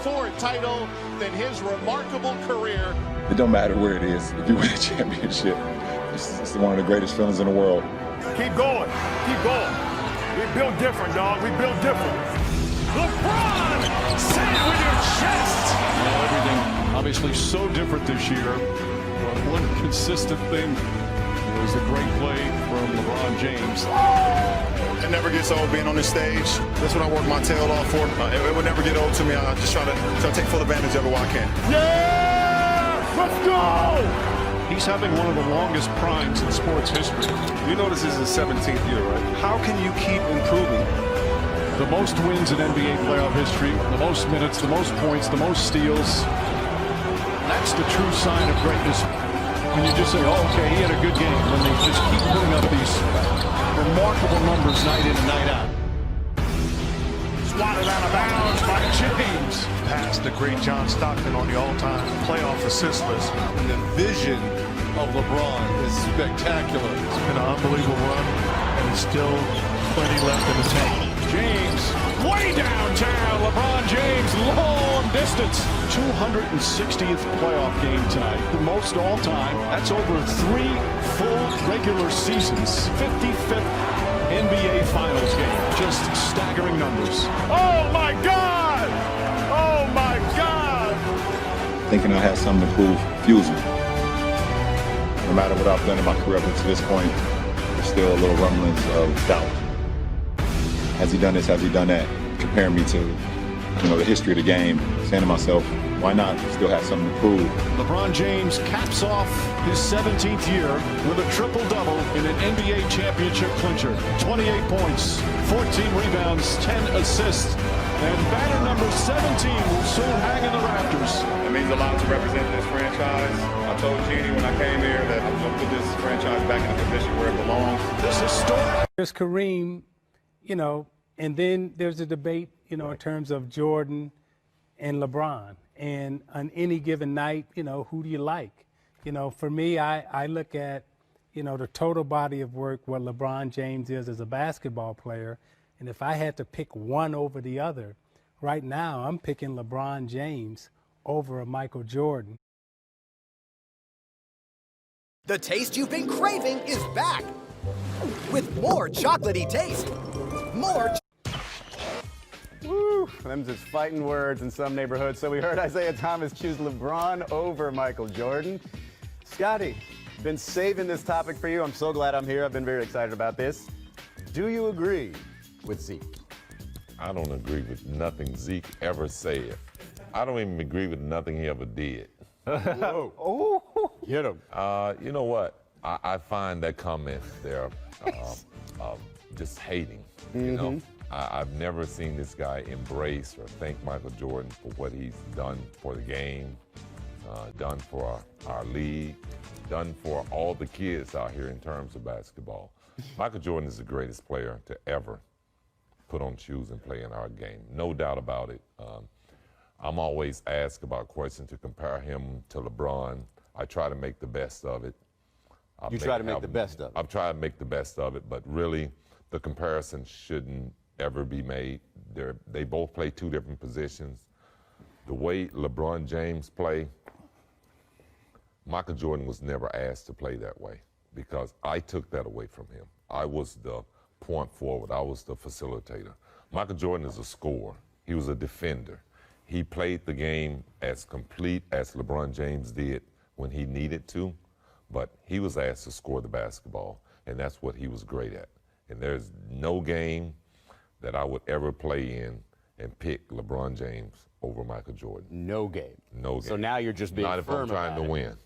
4 title than his remarkable career. It don't matter where it is. If you win a championship, it's one of the greatest feelings in the world. Keep going. Keep going. We built different, dog. We built different. LeBron, say it with your chest. Everything obviously so different this year. But one consistent thing was the great play from LeBron James. It never gets old being on this stage. That's what I work my tail off for. It would never get old to me. I just try to take full advantage of it while I can. Yeah! Let's go! He's having one of the longest primes in sports history. You know this is his 17th year, right? How can you keep improving? The most wins in NBA playoff history, the most minutes, the most points, the most steals. That's the true sign of greatness. When you just say, oh, okay, he had a good game. When they just keep putting up these remarkable numbers night in and night out. Swatted out of bounds by James. Past the great John Stockton on the all-time playoff assist list. And the vision of LeBron is spectacular. It's been an unbelievable run, and there's still plenty left in the tank. James, way downtown. LeBron James, long distance. 260th playoff game tonight. The most all-time. That's over 3 full regular seasons. 55th NBA Finals game. Just staggering numbers. Oh, my God! Oh, my God! Thinking I had something to prove fuels me. No matter what I've done in my career up to this point, there's still a little rumblings of doubt. Has he done this? Has he done that? Comparing me to, the history of the game, saying to myself, why not still have something to prove? LeBron James caps off his 17th year with a triple-double in an NBA championship clincher. 28 points, 14 rebounds, 10 assists, and banner number 17 will soon hang in the rafters. It means a lot to represent this franchise. I told Jeannie when I came here that I'm going to put this franchise back in the position where it belongs. This is historic. There's Kareem, and then there's a debate, in terms of Jordan and LeBron. And on any given night, who do you like? For me, I look at, the total body of work, what LeBron James is as a basketball player. And if I had to pick one over the other, right now I'm picking LeBron James over a Michael Jordan. The taste you've been craving is back with more chocolatey taste. More. Woo, them just fighting words in some neighborhoods. So we heard Isaiah Thomas choose LeBron over Michael Jordan. Scottie, been saving this topic for you. I'm so glad I'm here. I've been very excited about this. Do you agree with Zeke? I don't agree with nothing Zeke ever said. I don't even agree with nothing he ever did. Oh, get him. You know what? I find that comment there just hating, I've never seen this guy embrace or thank Michael Jordan for what he's done for the game, done for our league, done for all the kids out here in terms of basketball. Michael Jordan is the greatest player to ever put on shoes and play in our game. No doubt about it. I'm always asked about questions to compare him to LeBron. I try to make the best of it. You try to make the best of it? I've tried to make the best of it, but really the comparison shouldn't ever be made. They both play 2 different positions. The way LeBron James play, Michael Jordan was never asked to play that way because I took that away from him. I was the point forward. I was the facilitator. Michael Jordan is a scorer. He was a defender. He played the game as complete as LeBron James did when he needed to, but he was asked to score the basketball, and that's what he was great at. And there's no game that I would ever play in and pick LeBron James over Michael Jordan. No game. No game. So now you're just being Not if I'm trying to win.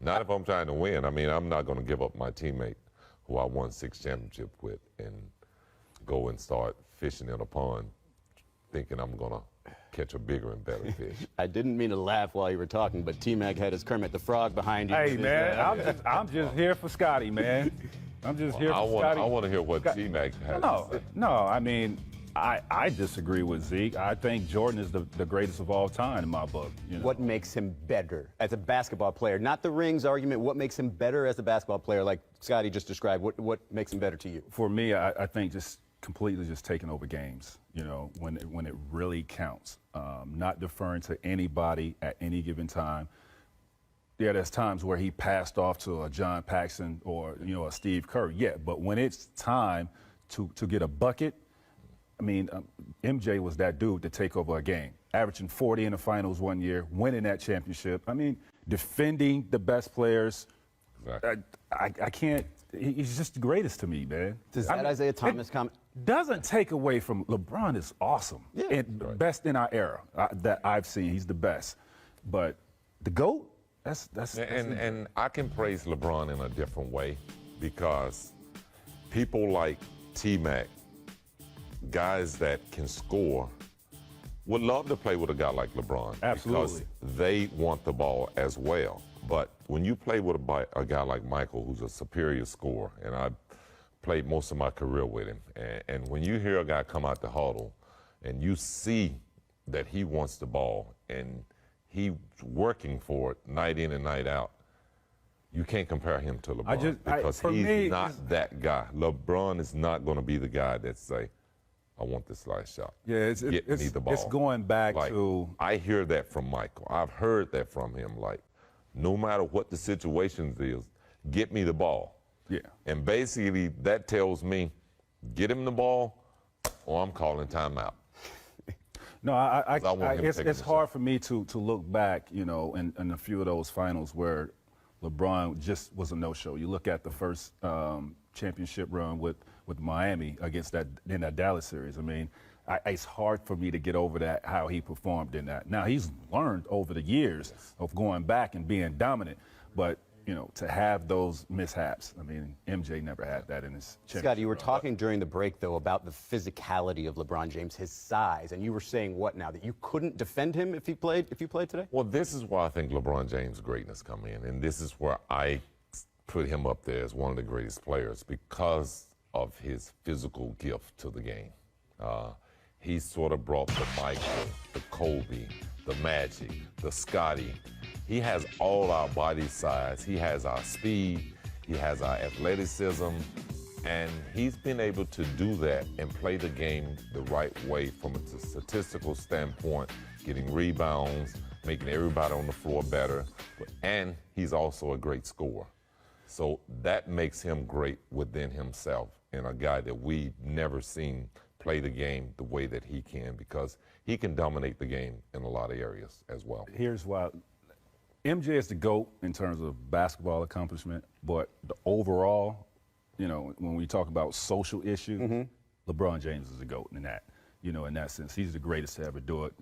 Not if I'm trying to win. I mean, I'm not going to give up my teammate who I won 6 championships with and go and start fishing in a pond thinking I'm going to catch a bigger and better fish. I didn't mean to laugh while you were talking, but T-Mac had his Kermit the Frog behind you. Hey, man, I'm just here for Scottie, man. I'm just here for Scottie. I want to hear what T-Mac has to say. No, I mean, I disagree with Zeke. I think Jordan is the greatest of all time in my book. What makes him better as a basketball player? Not the rings argument. What makes him better as a basketball player, like Scottie just described? What makes him better to you? For me, I think just completely just taking over games, you know, when it really counts. Not deferring to anybody at any given time. Yeah, there's times where he passed off to a John Paxson or, you know, a Steve Kerr. Yeah, but when it's time to get a bucket, I mean, MJ was that dude to take over a game, averaging 40 in the finals one year, winning that championship. I mean, defending the best players. Exactly. I can't. He's just the greatest to me, man. Does that Isaiah Thomas comment? Doesn't take away from LeBron is awesome. Yeah. And best in our era that I've seen. He's the best. But the GOAT, that's and I can praise LeBron in a different way because people like T-Mac, guys that can score, would love to play with a guy like LeBron. Absolutely. Because they want the ball as well. But when you play with a guy like Michael, who's a superior scorer, and I played most of my career with him, and when you hear a guy come out the huddle and you see that he wants the ball and he's working for it night in and night out, you can't compare him to LeBron because he's not that guy. LeBron is not going to be the guy that say, I want this last shot. Yeah, Get me the ball. It's going back to. I hear that from Michael. I've heard that from him. Like, no matter what the situation is, get me the ball. Yeah. And basically, that tells me, get him the ball, or I'm calling timeout. No, it's hard shot. for me to look back, you know, in a few of those finals where LeBron just was a no-show. You look at the first championship run with Miami against in that Dallas series. I mean, it's hard for me to get over that, how he performed in that. Now, he's learned over the years of going back and being dominant, but, you know, to have those mishaps, I mean, MJ never had that in his championship. Scott, you were talking during the break, though, about the physicality of LeBron James, his size, and you were saying what now, that you couldn't defend him if you played today? Well, this is where I think LeBron James' greatness come in, and this is where I put him up there as one of the greatest players because of his physical gift to the game. He sort of brought the Michael, the Kobe, the Magic, the Scottie. He has all our body size. He has our speed. He has our athleticism. And he's been able to do that and play the game the right way from a statistical standpoint, getting rebounds, making everybody on the floor better. And he's also a great scorer. So that makes him great within himself and a guy that we've never seen play the game the way that he can because he can dominate the game in a lot of areas as well. Here's why. MJ is the GOAT in terms of basketball accomplishment, but the overall, you know, when we talk about social issues, LeBron James is the GOAT in that, you know, in that sense. He's the greatest to ever do it.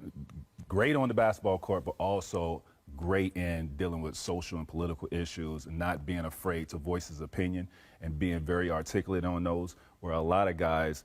Great on the basketball court, but also great in dealing with social and political issues and not being afraid to voice his opinion and being very articulate on those, where a lot of guys,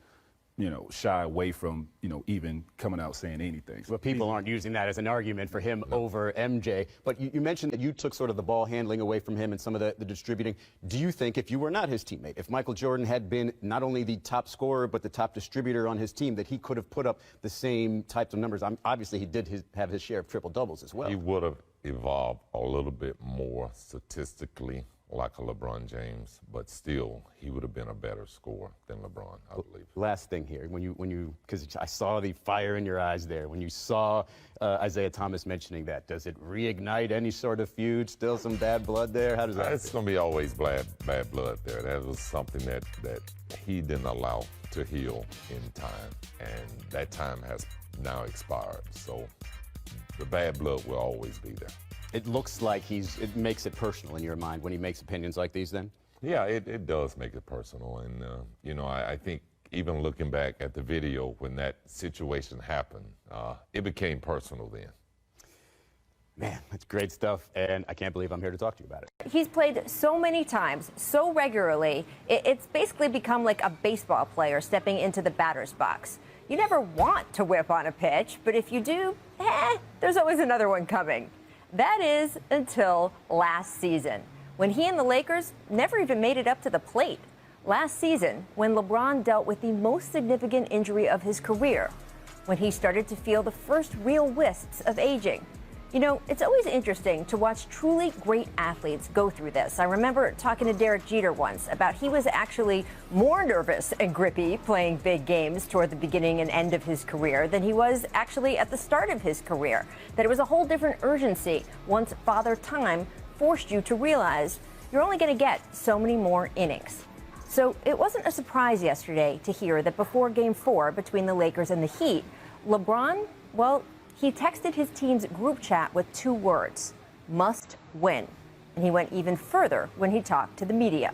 you know, shy away from, you know, even coming out saying anything. But people aren't using that as an argument for him over MJ. But you mentioned that you took sort of the ball handling away from him and some of the distributing. Do you think if you were not his teammate, if Michael Jordan had been not only the top scorer but the top distributor on his team, that he could have put up the same types of numbers? Obviously, he did have his share of triple-doubles as well. He would have evolved a little bit more statistically like a LeBron James, but still, he would have been a better scorer than LeBron, I believe. Last thing here, because I saw the fire in your eyes there, when you saw Isaiah Thomas mentioning that, does it reignite any sort of feud, still some bad blood there? How does that It's going to be always bad blood there. That was something that he didn't allow to heal in time, and that time has now expired. So the bad blood will always be there. It looks like it makes it personal in your mind when he makes opinions like these then? Yeah, it does make it personal. And, you know, I think even looking back at the video when that situation happened, it became personal then. Man, that's great stuff, and I can't believe I'm here to talk to you about it. He's played so many times, so regularly, it's basically become like a baseball player stepping into the batter's box. You never want to whip on a pitch, but if you do, there's always another one coming. That is until last season, when he and the Lakers never even made it up to the plate. Last season, when LeBron dealt with the most significant injury of his career, when he started to feel the first real wisps of aging. You know, it's always interesting to watch truly great athletes go through this. I remember talking to Derek Jeter once about he was actually more nervous and grippy playing big games toward the beginning and end of his career than he was actually at the start of his career. That it was a whole different urgency once Father Time forced you to realize you're only going to get so many more innings. So it wasn't a surprise yesterday to hear that before Game 4 between the Lakers and the Heat, LeBron, well, he texted his team's group chat with 2 words: must win. And he went even further when he talked to the media.